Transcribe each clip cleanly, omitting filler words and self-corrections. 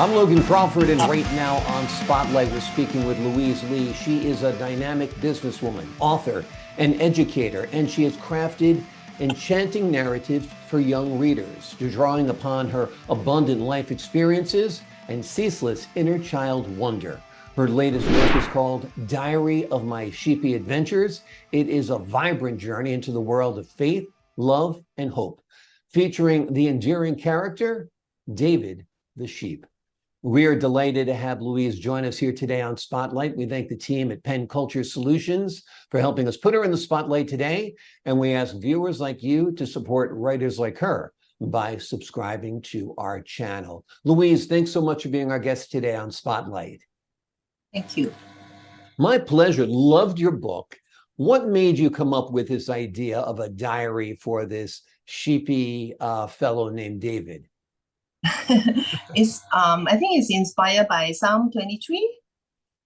I'm Logan Crawford, and right now on Spotlight, we're speaking with Louise Lee. She is a dynamic businesswoman, author, and educator, and she has crafted enchanting narratives for young readers, drawing upon her abundant life experiences and ceaseless inner child wonder. Her latest work is called Diary of My Sheepy Adventures. It is a vibrant journey into the world of faith, love, and hope, featuring the endearing character, David the sheep. We are delighted to have Louise join us here today on Spotlight. We thank the team at Penn Culture Solutions for helping us put her in the spotlight today. And we ask viewers like you to support writers like her by subscribing to our channel. Louise, thanks so much for being our guest today on Spotlight. Thank you. My pleasure. Loved your book. What made you come up with this idea of a diary for this sheepy fellow named David? I think it's inspired by Psalm 23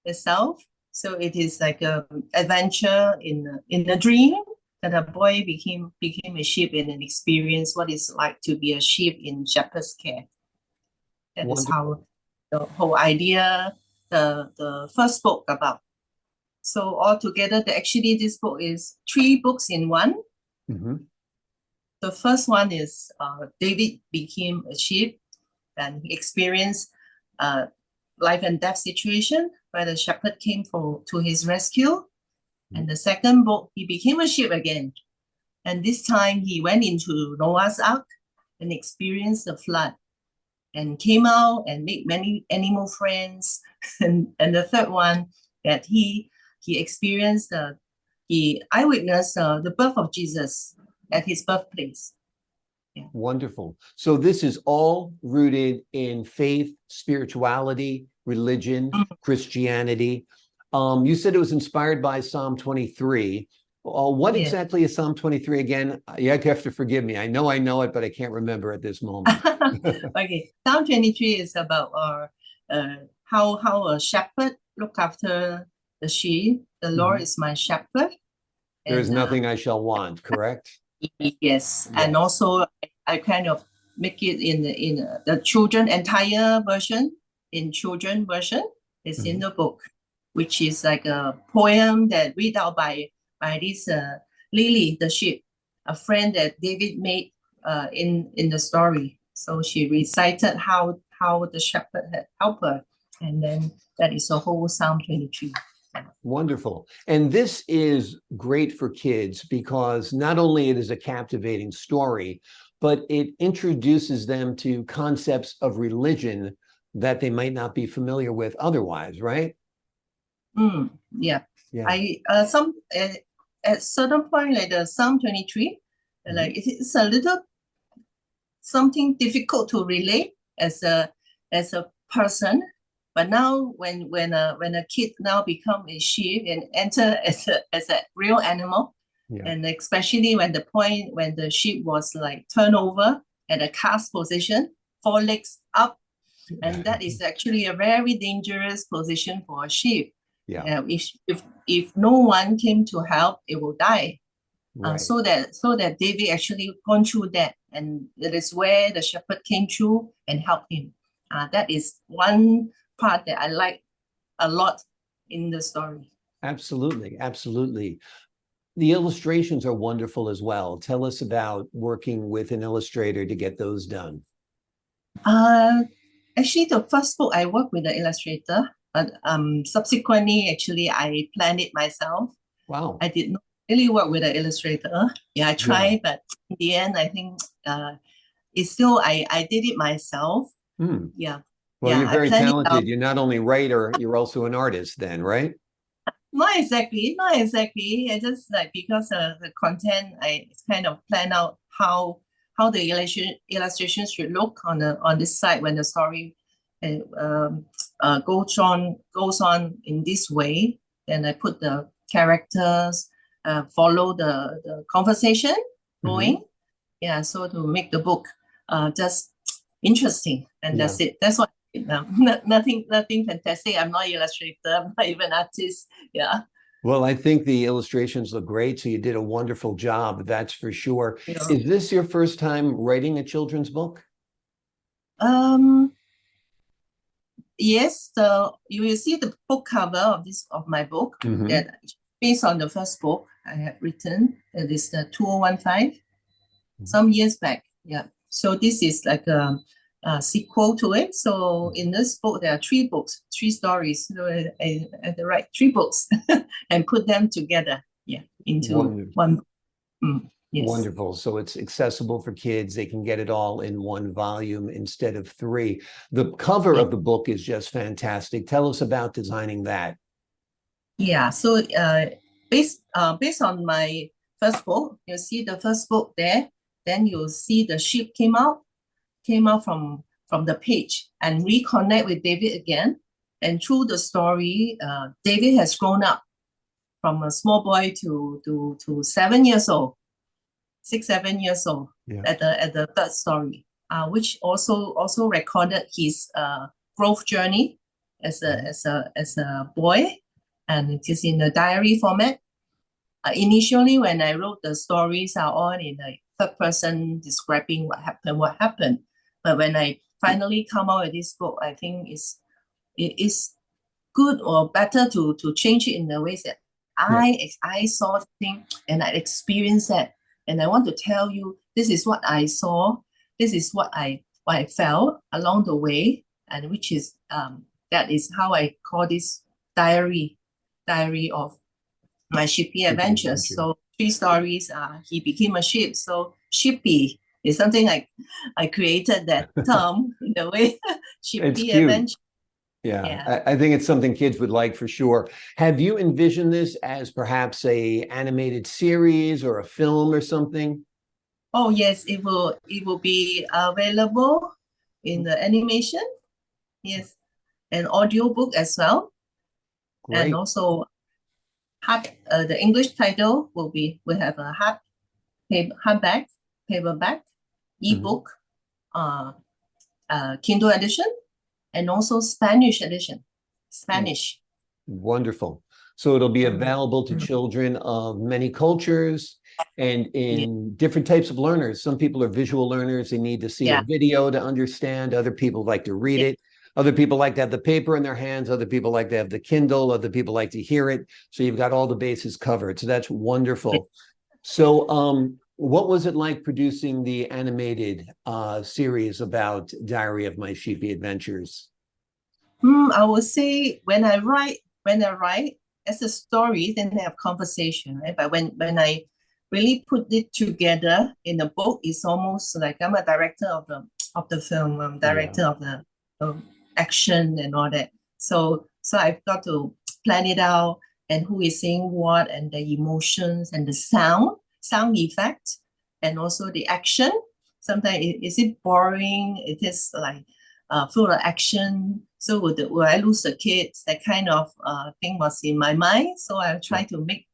itself. So it is like an adventure in a dream that a boy became a sheep in an experience what it's like to be a sheep in shepherd's care. That Wonderful. Is how the whole idea, the first book about. So altogether, actually this book is 3 books in one. Mm-hmm. The first one is David became a sheep and he experienced life and death situation where the shepherd came to his rescue. Mm-hmm. And the second book, he became a sheep again. And this time he went into Noah's Ark and experienced the flood and came out and made many animal friends. And the third one that he experienced, he eyewitnessed the birth of Jesus at his birthplace. Yeah. Wonderful. So this is all rooted in faith, spirituality, religion, Christianity. You said it was inspired by Psalm 23. What exactly is Psalm 23 again? You have to forgive me. I know it, but I can't remember at this moment. Okay. Psalm 23 is about how a shepherd look after the sheep. The Lord is my shepherd. There is nothing I shall want, correct? Yes. And also I kind of make it in the children entire version. In children version, it's in the book, which is like a poem that read out by this Lily the sheep, a friend that David made in the story. So she recited how the shepherd had helped her, and then that is a whole Psalm 23. Wonderful. And this is great for kids because not only it is a captivating story, but it introduces them to concepts of religion that they might not be familiar with otherwise, right? Yeah. At certain point, like the Psalm 23, like it's a little something difficult to relate as a person. But now, when a kid now become a sheep and enter as a real animal, and especially when the sheep was like turned over at a cast position, 4 legs up, and that is actually a very dangerous position for a sheep. Yeah. If no one came to help, it will die. Right. So that David actually gone through that, and that is where the shepherd came through and helped him. That is one part that I like a lot in the story. Absolutely, absolutely. The illustrations are wonderful as well. Tell us about working with an illustrator to get those done. Actually, the first book I worked with the illustrator, but subsequently, actually, I planned it myself. Wow. I did not really work with an illustrator. Yeah, I tried, but in the end, I think it's still, I did it myself. Yeah. Well, you're very talented. You're not only a writer, you're also an artist then, right? Not exactly. I just like, because of the content, I kind of plan out how the illustrations should look on this side when the story goes on in this way. Then I put the characters, follow the conversation going. Yeah, so to make the book just interesting, and that's it. That's what. Nothing fantastic. I'm not an illustrator. I'm not even an artist. Yeah. Well, I think the illustrations look great. So you did a wonderful job. That's for sure. Yeah. Is this your first time writing a children's book? yes, you will see the book cover of my book that based on the first book I have written. It is the 2015, some years back. Yeah. So this is like a sequel to it. So in this book, there are 3 books, 3 stories. So I had to write 3 books and put them together. Yeah, into one. Yes. Wonderful. So it's accessible for kids. They can get it all in 1 volume instead of 3. The cover of the book is just fantastic. Tell us about designing that. Yeah. So based on my first book, you see the first book there. Then you'll see the sheep came out from the page and reconnect with David again. And through the story, David has grown up from a small boy to 7 years old. 6, 7 years old at the third story, which also recorded his growth journey as a boy, and it is in the diary format. Initially, when I wrote the stories are all in a third person describing what happened. But when I finally come out with this book, I think it is good or better to change it in the ways that I saw the thing and I experienced that. And I want to tell you, this is what I saw. This is what I felt along the way, and which is that is how I call this diary of My Sheepy Adventures. So 3 stories. He became a sheep. So sheepy is something I created that term in a way. Sheepy Adventure. Yeah, I think it's something kids would like for sure. Have you envisioned this as perhaps a animated series or a film or something? Oh yes, it will be available in the animation. Yes, an audio book as well. Great. And also the English title will have a hardback, paperback, ebook, Kindle edition, and also Spanish edition. Spanish. Wonderful. So it'll be available to children of many cultures and in different types of learners. Some people are visual learners. They need to see a video to understand. Other people like to read it. Other people like to have the paper in their hands. Other people like to have the Kindle. Other people like to hear it. So you've got all the bases covered. So that's wonderful. So what was it like producing the animated series about Diary of My Sheepy Adventures? I would say when I write as a story, then I have conversation, right? But when I really put it together in a book, it's almost like I'm a director of the film. I'm director of the action and all that. So I've got to plan it out and who is saying what and the emotions and the sound effect and also the action. Sometimes is it boring? It is like full of action. So will I lose the kids? That kind of thing was in my mind. So I try to make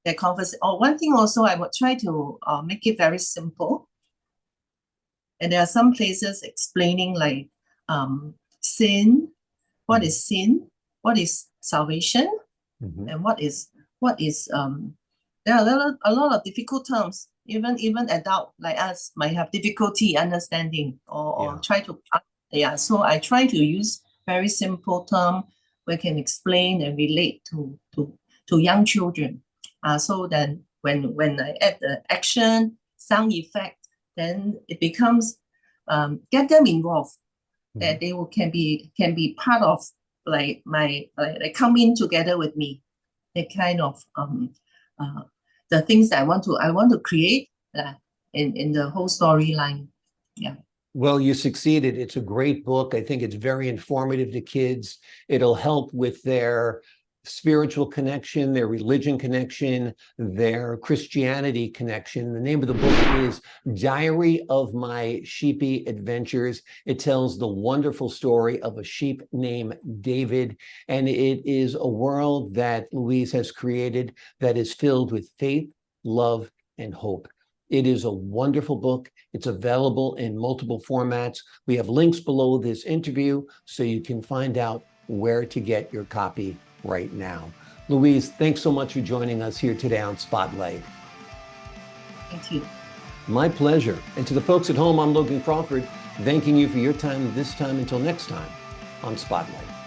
the conversation. Or one thing also, I would try to make it very simple. And there are some places explaining like sin, what is sin, what is salvation, and what is there are a lot of difficult terms. Even adult like us might have difficulty understanding or try to so I try to use very simple term we can explain and relate to young children. So then when I add the action, sound effect, then it becomes get them involved. That they can be part of like like come in together with me. The kind of the things that I want to create in the whole storyline. Yeah. Well, you succeeded. It's a great book. I think it's very informative to kids. It'll help with their spiritual connection, their religion connection, their Christianity connection. The name of the book is Diary of My Sheepy Adventures. It tells the wonderful story of a sheep named David, and it is a world that Louise has created that is filled with faith, love, and hope. It is a wonderful book. It's available in multiple formats. We have links below this interview so you can find out where to get your copy right now. Louise, thanks so much for joining us here today on Spotlight. Thank you. My pleasure. And to the folks at home, I'm Logan Crawford, thanking you for your time this time. Until next time, on Spotlight.